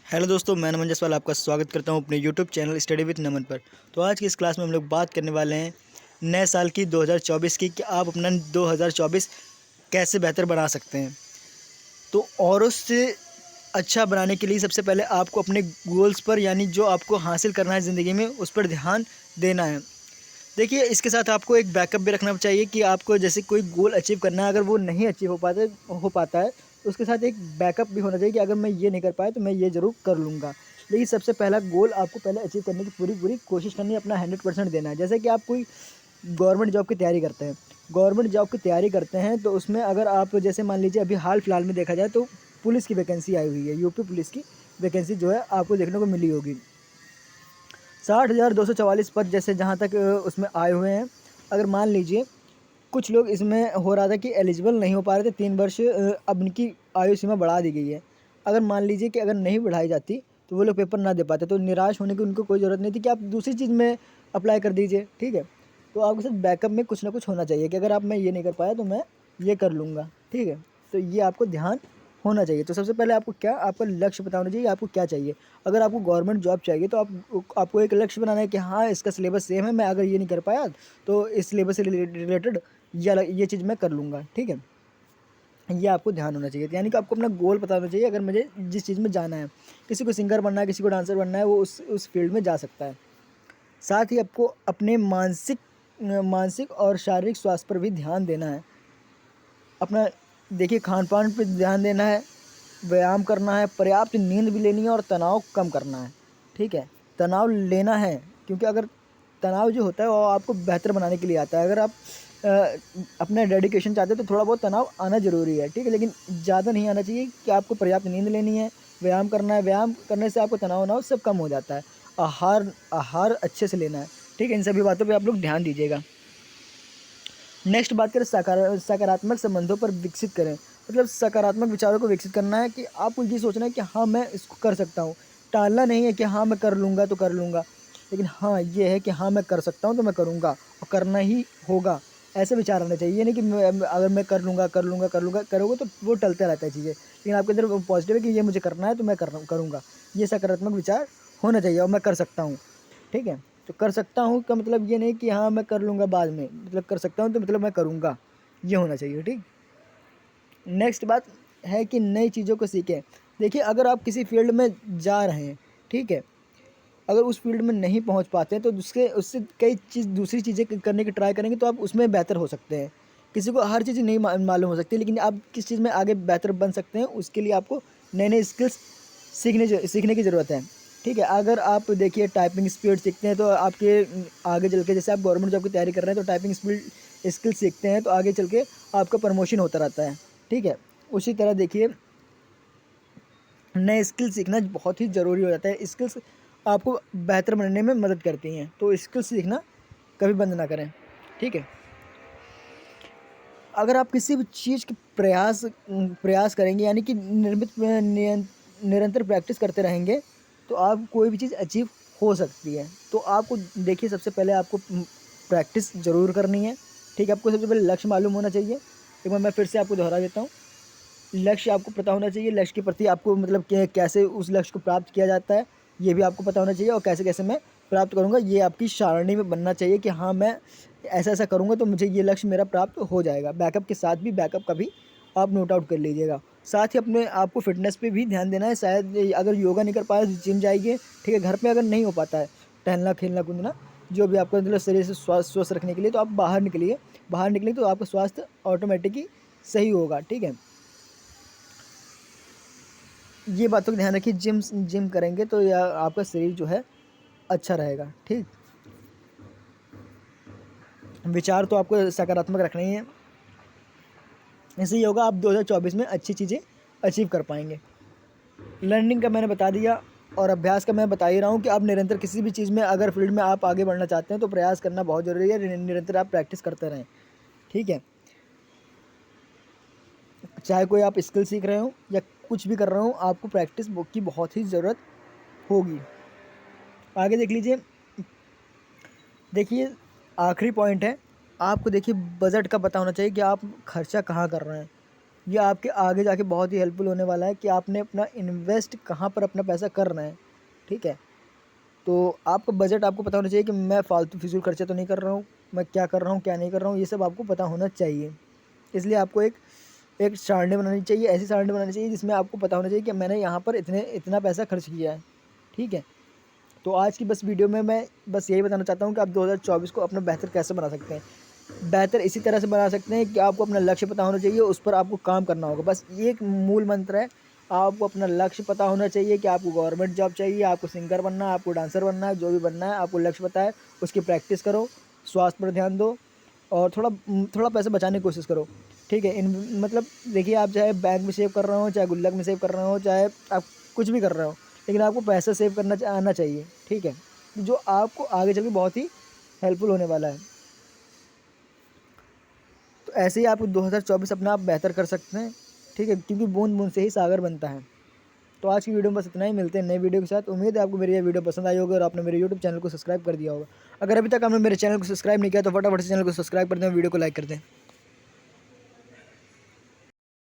Hello दोस्तों, मैं नमन जायसवाल आपका स्वागत करता हूं अपने यूट्यूब चैनल स्टडी विद नमन पर। तो आज की इस क्लास में हम लोग बात करने वाले हैं नए साल की 2024 की कि आप अपना 2024 कैसे बेहतर बना सकते हैं। तो औरों से अच्छा बनाने के लिए सबसे पहले आपको अपने गोल्स पर, यानी जो आपको हासिल करना है ज़िंदगी में, उस पर ध्यान देना है। देखिए, इसके साथ आपको एक बैकअप भी रखना चाहिए कि आपको जैसे कोई गोल अचीव करना है, अगर वो नहीं अचीव हो पाता है तो उसके साथ एक बैकअप भी होना चाहिए कि अगर मैं ये नहीं कर पाया तो मैं ये ज़रूर कर लूँगा। लेकिन सबसे पहला गोल आपको पहले अचीव करने की पूरी पूरी कोशिश करनी है, अपना 100% देना है। जैसे कि आप कोई गवर्नमेंट जॉब की तैयारी करते हैं, तो उसमें अगर आप जैसे मान लीजिए अभी हाल फिलहाल में देखा जाए तो पुलिस की वैकेंसी आई हुई है, यूपी पुलिस की वैकेंसी जो है आपको देखने को मिली होगी। 60,244 पद जैसे जहाँ तक उसमें आए हुए हैं। अगर मान लीजिए कुछ लोग इसमें हो रहा था कि एलिजिबल नहीं हो पा रहे थे 3 वर्ष, अब उनकी आयु सीमा बढ़ा दी गई है। अगर मान लीजिए कि अगर नहीं बढ़ाई जाती तो वो लोग पेपर ना दे पाते, तो निराश होने की उनको कोई ज़रूरत नहीं थी कि आप दूसरी चीज़ में अप्लाई कर दीजिए, ठीक है। तो आपके साथ बैकअप में कुछ ना कुछ होना चाहिए कि अगर आप मैं ये नहीं कर पाया तो मैं ये कर लूँगा, ठीक है। तो ये आपको ध्यान होना चाहिए। तो सबसे पहले आपको आपका लक्ष्य पता होना चाहिए, आपको क्या चाहिए। अगर आपको गवर्नमेंट जॉब चाहिए तो आपको एक लक्ष्य बनाना है कि हाँ, इसका सिलेबस सेम है, मैं अगर ये नहीं कर पाया तो इस सिलेबस से रिलेटेड ये चीज़ मैं कर लूँगा, ठीक है। ये आपको ध्यान होना चाहिए, यानी कि आपको अपना गोल पता होना चाहिए। अगर मुझे जिस चीज़ में जाना है, किसी को सिंगर बनना है, किसी को डांसर बनना है, वो उस फील्ड में जा सकता है। साथ ही आपको अपने मानसिक और शारीरिक स्वास्थ्य पर भी ध्यान देना है। अपना देखिए, खान-पान पे ध्यान देना है, व्यायाम करना है, पर्याप्त नींद भी लेनी है और तनाव कम करना है, ठीक है। तनाव लेना है क्योंकि अगर तनाव जो होता है वो आपको बेहतर बनाने के लिए आता है। अगर आप अ, अपना डेडिकेशन चाहते हो तो थोड़ा बहुत तनाव आना ज़रूरी है, ठीक है, लेकिन ज़्यादा नहीं आना चाहिए। कि आपको पर्याप्त नींद लेनी है, व्यायाम करना है, व्यायाम करने से आपको तनाव सब कम हो जाता है। आहार आहार अच्छे से लेना है, ठीक है। इन सभी बातों पे आप लोग ध्यान दीजिएगा। नेक्स्ट बात करें सकारात्मक संबंधों पर विकसित करें। मतलब सकारात्मक विचारों को विकसित करना है कि आपको ये सोचना है कि हाँ, मैं इसको कर सकता हूँ। टालना नहीं है कि हाँ, मैं कर लूँगा तो कर लूँगा, लेकिन हाँ, ये है कि हाँ, मैं कर सकता हूँ तो मैं करूँगा और करना ही होगा। ऐसे विचार आने चाहिए। ये नहीं कि अगर मैं कर लूँगा करोगे तो वो टलते रहता है चीज़ें, लेकिन आपके अंदर पॉजिटिव है कि ये मुझे करना है तो मैं करूँगा। ये सकारात्मक विचार होना चाहिए और मैं कर सकता हूँ, ठीक है। तो कर सकता हूँ का मतलब ये नहीं कि हाँ, मैं कर लूँगा बाद में, मतलब कर सकता हूँ तो मतलब मैं करूँगा, ये होना चाहिए, ठीक। नेक्स्ट बात है कि नई चीज़ों को सीखें। देखिए, अगर आप किसी फील्ड में जा रहे हैं, ठीक है, अगर उस फील्ड में नहीं पहुँच पाते हैं तो उससे उससे कई दूसरी चीज़ें करने की ट्राई करेंगे तो आप उसमें बेहतर हो सकते हैं। किसी को हर चीज़ नहीं मालूम हो सकती, लेकिन आप किस चीज़ में आगे बेहतर बन सकते हैं उसके लिए आपको नए नए स्किल्स सीखने की ज़रूरत है, ठीक है। अगर आप देखिए टाइपिंग स्पीड सीखते हैं तो आपके आगे चल के, जैसे आप गवर्नमेंट जॉब की तैयारी कर रहे हैं तो टाइपिंग स्पीड स्किल सीखते हैं तो आगे चल के आपका प्रमोशन होता रहता है, ठीक है। उसी तरह देखिए, नए स्किल सीखना बहुत ही ज़रूरी हो जाता है। स्किल्स आपको बेहतर बनने में मदद करती हैं, तो स्किल्स सीखना कभी बंद ना करें, ठीक है। अगर आप किसी भी चीज़ की प्रयास करेंगे, यानी कि निरंतर प्रैक्टिस करते रहेंगे तो आप कोई भी चीज़ अचीव हो सकती है। तो आपको देखिए, सबसे पहले आपको प्रैक्टिस ज़रूर करनी है, ठीक है। आपको सबसे पहले लक्ष्य मालूम होना चाहिए। एक बार मैं फिर से आपको दोहरा देता हूँ। लक्ष्य आपको पता होना चाहिए, लक्ष्य के प्रति आपको मतलब कैसे उस लक्ष्य को प्राप्त किया जाता है, ये भी आपको पता होना चाहिए। और कैसे-कैसे मैं प्राप्त करूँगा, ये आपकी सारणी में बनना चाहिए कि हाँ, मैं ऐसा-ऐसा करूँगा तो मुझे ये लक्ष्य मेरा प्राप्त हो जाएगा। बैकअप के साथ भी, बैकअप का भी आप नोट आउट कर लीजिएगा। साथ ही अपने आपको फ़िटनेस पे भी ध्यान देना है। शायद अगर योगा नहीं कर पाए तो जिम जाइए, ठीक है। घर पे अगर नहीं हो पाता है टहलना, खेलना, कूदना, जो भी आपको मतलब शरीर से स्वस्थ रखने के लिए, तो आप बाहर निकलिए। बाहर निकलें तो आपका स्वास्थ्य ऑटोमेटिक ही सही होगा, ठीक है। ये बातों का ध्यान रखिए, जिम जिम करेंगे तो या आपका शरीर जो है अच्छा रहेगा, ठीक। विचार तो आपको सकारात्मक रखने ही है, इससे ये होगा आप 2024 में अच्छी चीज़ें अचीव कर पाएंगे। लर्निंग का मैंने बता दिया और अभ्यास का मैं बता ही रहा हूँ कि आप निरंतर किसी भी चीज़ में, अगर फील्ड में आप आगे बढ़ना चाहते हैं तो प्रयास करना बहुत ज़रूरी है। निरंतर आप प्रैक्टिस करते रहें, ठीक है। चाहे कोई आप स्किल सीख रहे हो या कुछ भी कर रहे हो, आपको प्रैक्टिस की बहुत ही ज़रूरत होगी। आगे देख लीजिए। देखिए, आखिरी पॉइंट है, आपको देखिए बजट का पता होना चाहिए कि आप खर्चा कहाँ कर रहे हैं। ये आपके आगे जाके बहुत ही हेल्पफुल होने वाला है कि आपने अपना इन्वेस्ट कहाँ पर अपना पैसा करना है, ठीक है। तो आपका बजट आपको पता होना चाहिए कि मैं फालतू फिजूल खर्चा तो नहीं कर रहा हूँ, मैं क्या कर रहा हूँ क्या नहीं कर रहा हूँ, ये सब आपको पता होना चाहिए। इसलिए आपको एक एक सारणी बनानी चाहिए, ऐसी सारणी बनानी चाहिए जिसमें आपको पता होना चाहिए कि मैंने यहाँ पर इतना पैसा खर्च किया है, ठीक है। तो आज की बस वीडियो में मैं बस यही बताना चाहता हूँ कि आप 2024 को अपना बेहतर कैसे बना सकते हैं। बेहतर इसी तरह से बना सकते हैं कि आपको अपना लक्ष्य पता होना चाहिए, उस पर आपको काम करना होगा। बस ये एक मूल मंत्र है, आपको अपना लक्ष्य पता होना चाहिए कि आपको गवर्नमेंट जॉब चाहिए, आपको सिंगर बनना है, आपको डांसर बनना है, जो भी बनना है आपको लक्ष्य पता है, उसकी प्रैक्टिस करो, स्वास्थ्य पर ध्यान दो और थोड़ा पैसा बचाने की कोशिश करो, ठीक है। इन मतलब देखिए, आप चाहे बैंक में सेव कर रहे हो, चाहे गुल्लक में सेव कर रहे हो, चाहे आप कुछ भी कर रहे हो, लेकिन आपको पैसा सेव करना आना चाहिए, ठीक है, जो आपको आगे चल के बहुत ही हेल्पफुल होने वाला है। तो ऐसे ही आप 2024 अपना आप बेहतर कर सकते हैं, ठीक है, क्योंकि बूंद बूंद से ही सागर बनता है। तो आज की वीडियो में बस इतना ही, मिलते हैं नई वीडियो के साथ। उम्मीद है आपको मेरी ये वीडियो पसंद आई होगी और आपने मेरे यूट्यूब चैनल को सब्सक्राइब कर दिया होगा। अगर अभी तक आपने मेरे चैनल को सब्सक्राइब नहीं किया तो फटाफट से चैनल को सब्सक्राइब कर दें, वीडियो को लाइक कर दें।